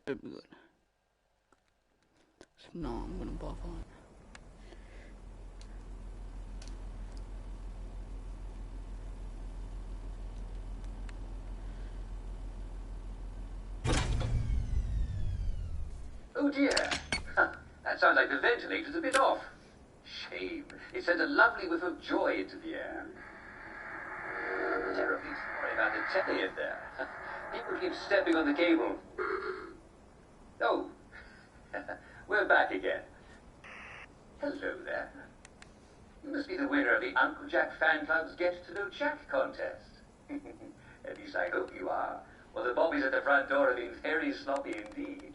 It'll be good. So, no, I'm gonna buff on. Oh dear. That sounds like the ventilator's a bit off. Shame. It sent a lovely whiff of joy into the air. Terribly sorry about the telly in there. People keep stepping on the cable. Oh. We're back again. Hello there. You must be the winner of the Uncle Jack Fan Club's Get to Know Jack contest. At least I hope you are. Well, the bobbies at the front door have been very sloppy indeed.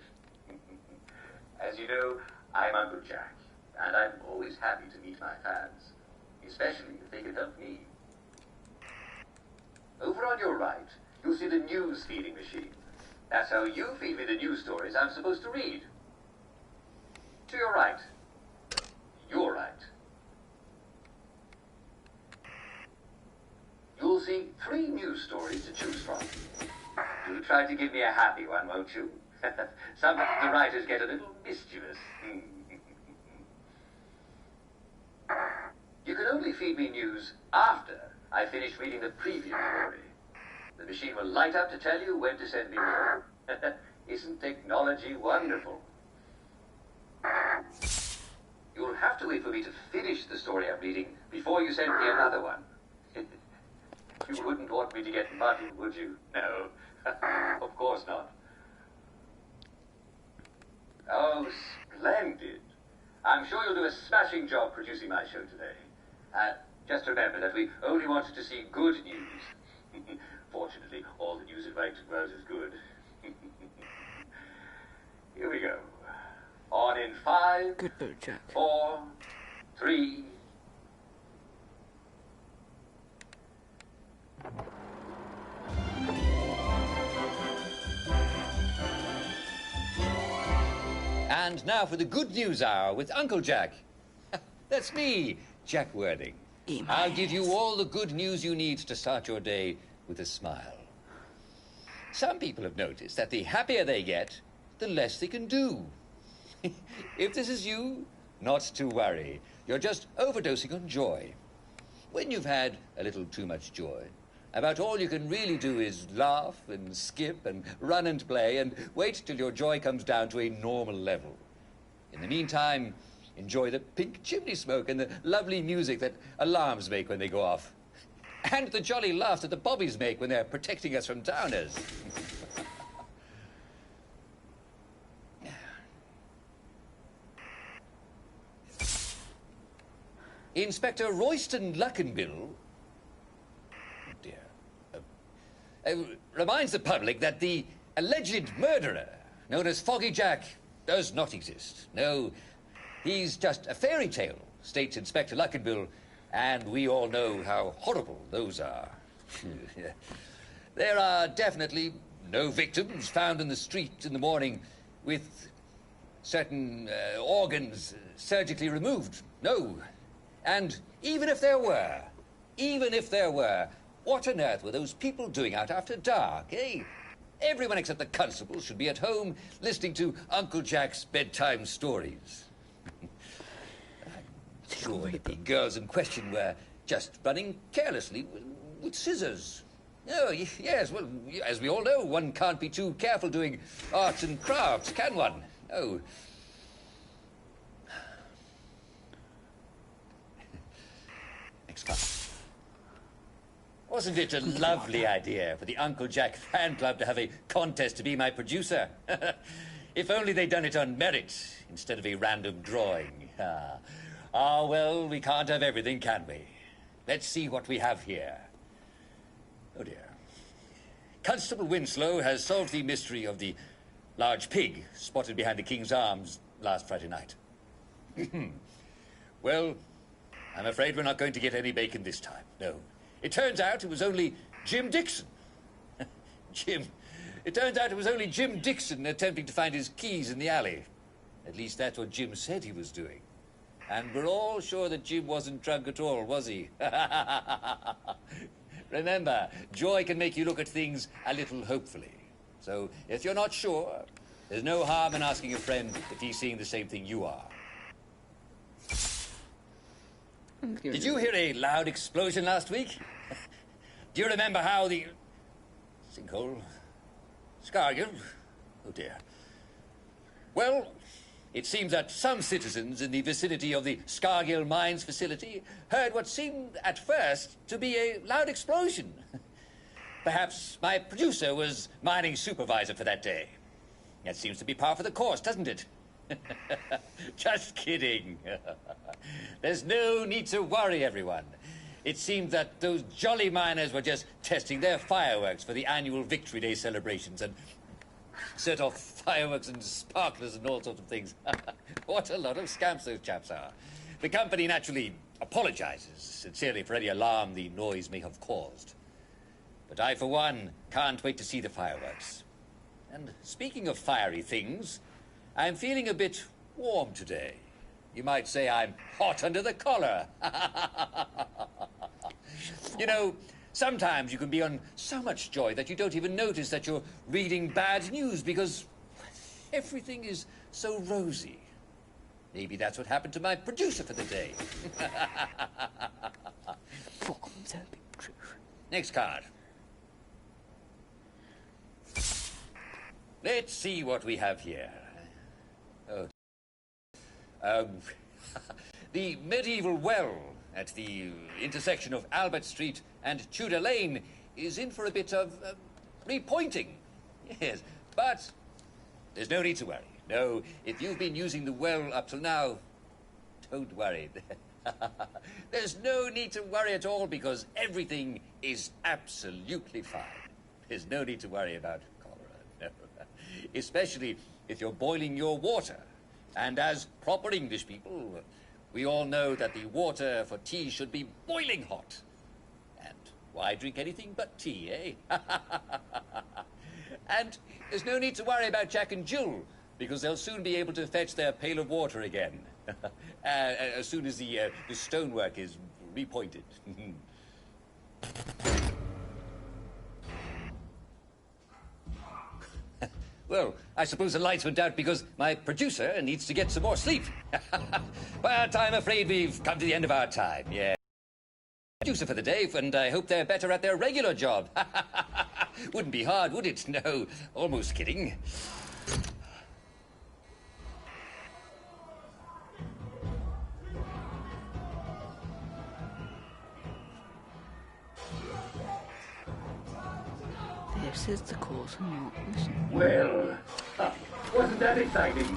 As you know, I'm Uncle Jack, and I'm always happy to meet my fans, especially if they can help me. Over on your right, you'll see the news feeding machine. That's how you feed me the news stories I'm supposed to read. To your right. Your right. You'll see 3 news stories to choose from. Do try to give me a happy one, won't you? Sometimes the writers get a little mischievous. You can only feed me news after I finish reading the previous story. The machine will light up to tell you when to send me more. Isn't technology wonderful? You'll have to wait for me to finish the story I'm reading before you send me another one. You wouldn't want me to get muddy, would you? No, of course not. Oh, splendid. I'm sure you'll do a smashing job producing my show today. Just remember that we only wanted to see good news. Fortunately, all the news it writes about is good. Here we go. On in 5, Good boat, Jack. 4, 3. And now for the Good News Hour with Uncle Jack. That's me, Jack Worthing. I'll give you all the good news you need to start your day with a smile. Some people have noticed that the happier they get, the less they can do. If this is you, not to worry. You're just overdosing on joy. When you've had a little too much joy, about all you can really do is laugh and skip and run and play and wait till your joy comes down to a normal level. In the meantime, enjoy the pink chimney smoke and the lovely music that alarms make when they go off. And the jolly laughs that the bobbies make when they're protecting us from downers. Inspector Royston Luckenbill reminds the public that the alleged murderer, known as Foggy Jack, does not exist. No, he's just a fairy tale, states Inspector Luckenbill, and we all know how horrible those are. There are definitely no victims found in the street in the morning with certain organs surgically removed. No. And even if there were, what on earth were those people doing out after dark, eh? Everyone except the constable should be at home listening to Uncle Jack's bedtime stories. I'm sure that the girls in question were just running carelessly with scissors. Oh, yes, well, as we all know, one can't be too careful doing arts and crafts, can one? Oh. Next class. Wasn't it a lovely idea for the Uncle Jack Fan Club to have a contest to be my producer? If only they'd done it on merit instead of a random drawing. Well, we can't have everything, can we? Let's see what we have here. Oh, dear. Constable Winslow has solved the mystery of the large pig spotted behind the King's Arms last Friday night. Well, I'm afraid we're not going to get any bacon this time, no. It turns out it was only Jim Dixon. It turns out it was only Jim Dixon attempting to find his keys in the alley. At least that's what Jim said he was doing. And we're all sure that Jim wasn't drunk at all, was he? Remember, joy can make you look at things a little hopefully. So if you're not sure, There's no harm in asking a friend if he's seeing the same thing you are. Did you hear a loud explosion last week? Do you remember how the... Sinkhole? Scargill? Oh, dear. Well, it seems that some citizens in the vicinity of the Scargill Mines facility heard what seemed at first to be a loud explosion. Perhaps my producer was mining supervisor for that day. That seems to be par for the course, doesn't it? Just kidding. There's no need to worry, everyone. It seems that those jolly miners were just testing their fireworks for the annual Victory Day celebrations and set off fireworks and sparklers and all sorts of things. What a lot of scamps those chaps are. The company naturally apologizes sincerely for any alarm the noise may have caused. But I, for one, can't wait to see the fireworks. And speaking of fiery things, I'm feeling a bit warm today. You might say I'm hot under the collar. You know, sometimes you can be on so much joy that you don't even notice that you're reading bad news because everything is so rosy. Maybe that's what happened to my producer for the day. Next card. Let's see what we have here. Oh. The medieval well at the intersection of Albert Street and Tudor Lane is in for a bit of repointing. Yes, but there's no need to worry. No, if you've been using the well up till now, don't worry. There's no need to worry at all because everything is absolutely fine. There's no need to worry about cholera, no. Especially if you're boiling your water. And as proper English people, we all know that the water for tea should be boiling hot. And why drink anything but tea, eh? And there's no need to worry about Jack and Jill, because they'll soon be able to fetch their pail of water again, as soon as the stonework is repointed. Well, I suppose the lights went out because my producer needs to get some more sleep. But I'm afraid we've come to the end of our time, yeah. Producer for the day, and I hope they're better at their regular job. Wouldn't be hard, would it? No, almost kidding. This is the course and not listen. Well, wasn't that exciting?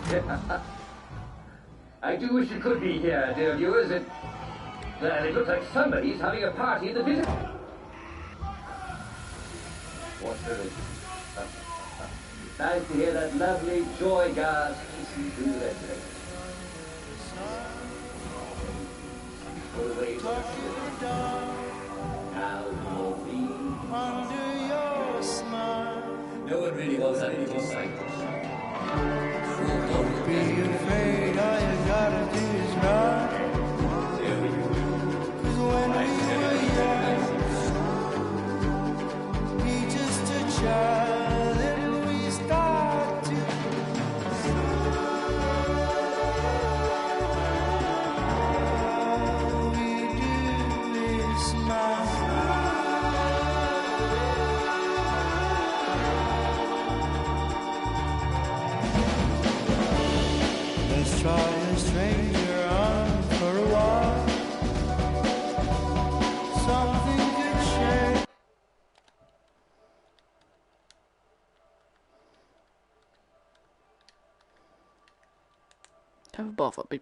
I do wish you could be here, dear viewers. It looks like somebody's having a party in the visit. What's the... Nice to hear that lovely joy gas listen to that. Put away now you'll be under your smile. No one really wants that anymore. Don't be afraid, all you gotta do is run. Cause when we were young, we just a child, and we start to all we do is smile. Let's try a stranger on for a while. Something could change. Don't bother, people.